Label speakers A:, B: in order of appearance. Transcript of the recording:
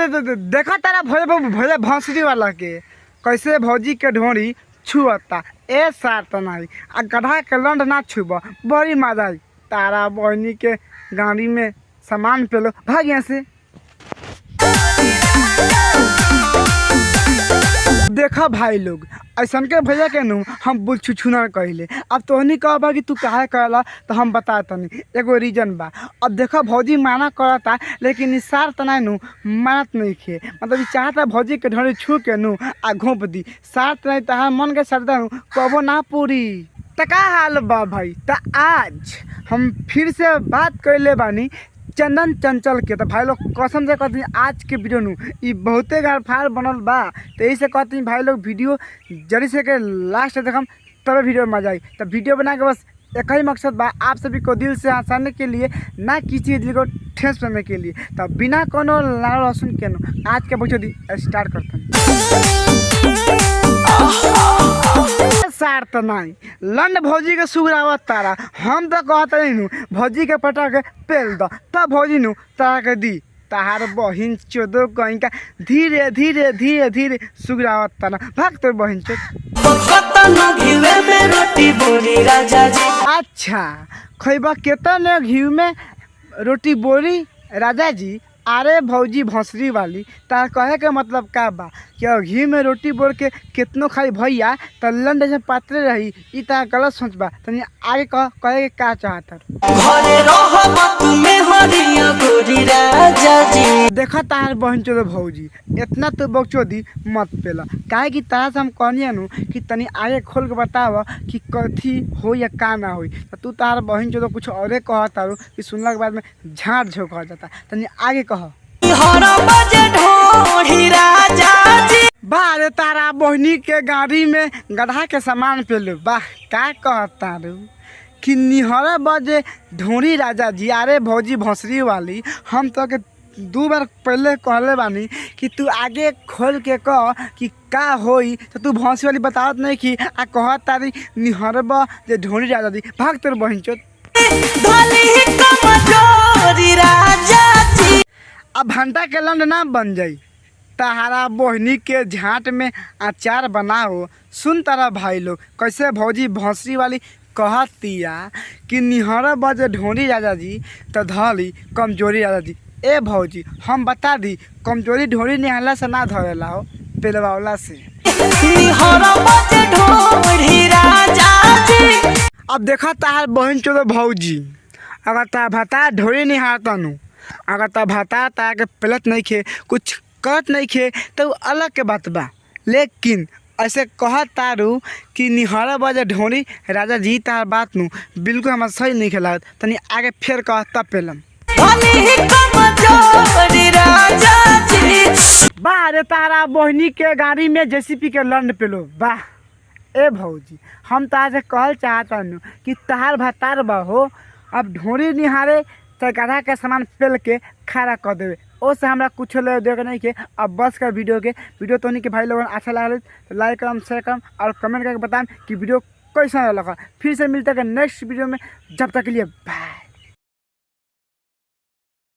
A: देखा तारा भोले भौंसरी वाला के कैसे भौजी के ढोरी छुअता ए सार तनाई आ गधा के लंड ना छुब बड़ी मजा आई। तारा बहनी के गाड़ी में सामान पेलो भाग यहाँ से। देखा भाई लोग ऐसा के भैया के नू हम बुल छुछुना कहले। अब तोहनी कहबा कि तू काहे कहला तो हम बता तनी एगो रीजन बा। अब देखा भौजी माना करता लेकिन निसार तना नू मानत नहीं खे, मतलब चाहता भौजी के ढोरी छू के नू आ घोंप दी सार तना तहार मन के श्रद्धा नू कबो ना पूरी। त का हाल बा भाई? त आज हम फिर से बात कैले बानी चंदन चंचल के। तो भाई लोग कसम से कहती आज के वीडियो नू ई बहुते गारफार बनल बा। तो यही से कहती भाई लोग वीडियो जल्दी से के लास्ट देखम तब वीडियो में मजा आई। तो वीडियो बना के बस एक ही मकसद बा, आप सभी को दिल से हंसाने के लिए, ना किसी दिल को ठेस करने के लिए। तो बिना कोनो लाल लहसुन के नू आज के वीडियो स्टार्ट करते हैं। सार तो नहीं लंड भौजी के सुगरावत तारा हम तो कहते नहीं भौजी के पटा के पेल दो तब भौजी नू तारा के दी तार बहिन चोदो कहीं का धीरे धीरे धीरे धीरे सुगरावत तारा भाग तो बहिन चोद। अच्छा खैबा केतन घी में रोटी बोरी राजा जी? अरे भौजी भौंसरी वाली तार कहे के मतलब का बा कि घी में रोटी बोल के कितनो खाई भैया तो लंड जैसे पात्रे रही ई तार गलत सोच बा। तनी आगे कहे के का चाहता देखा तार बहन चो भौजी इतना तो बकचोदी मत पेला काहे कि तारा से हम कहनिया नु कि तनी आगे खोल के बताव कि कथी हो या का ना हो। तो तू तार बहन चो कुछ औरे कहता कि सुनला के बाद में झाड़ झोंक हो जाता। तनी आगे कह। बारे तारा बहनी के गाड़ी में गधा के सामान पेलो वाह का कहता रू कि निहरा बजे ढोरी राजा जी। अरे भौजी भौंसरी वाली हम तो के 2 बार पहले कहले बानी कि तू आगे खोल के कह कि का होई। तो तू भौंसरी वाली बतावत नहीं कि आ कह तारी निहरा बजे ढोरी राजा जी भाग तेरे बहन चोत। अब भंटा के लंड ना बन जाई तारा बहनी के झाट में अचार बनाओ। सुन तारा भाई लोग कैसे भौजी भौंसरी वाली कहतिया कि निहरा बजे ढोरी राजा जी तो धली कमजोरी राजा जी। ए भौजी हम बता दी कमजोरी ढोरी निहाला से ना धरेला हो पेलवावला से। अब देखा तार बहन चो भौजी अगर ता भाता ढोरी निहारता नू अगर ता भाता ता के पेलत नहीं खे कुछ करत नहीं खे तो अलग के बात बा। लेकिन ऐसे कह तारू कि निहरा बजे ढोरी राजा जी तार बात नू बिल्कुल हमारा सही नहीं खेला। तनी आगे फिर कह तब पेलम। बारे तारा बहनी के गाड़ी में जेसीपी के लंड पेलो वाह। ए भौजी हम तार से कहल चाहता नू कि तार भातार बा हो अब ढोरी निहारे तो गधा के सामान पेल के खड़ा कर देवे ओसे हमरा कुछ ले देख नहीं के। अब बस कर वीडियो तो नहीं कि भाई लोगों अच्छा लगा तो लाइक करम शेयर करम और कमेंट करके बताएं कि वीडियो कैसा लगा। फिर से मिलता है नेक्स्ट वीडियो में, जब तक के लिए बाय।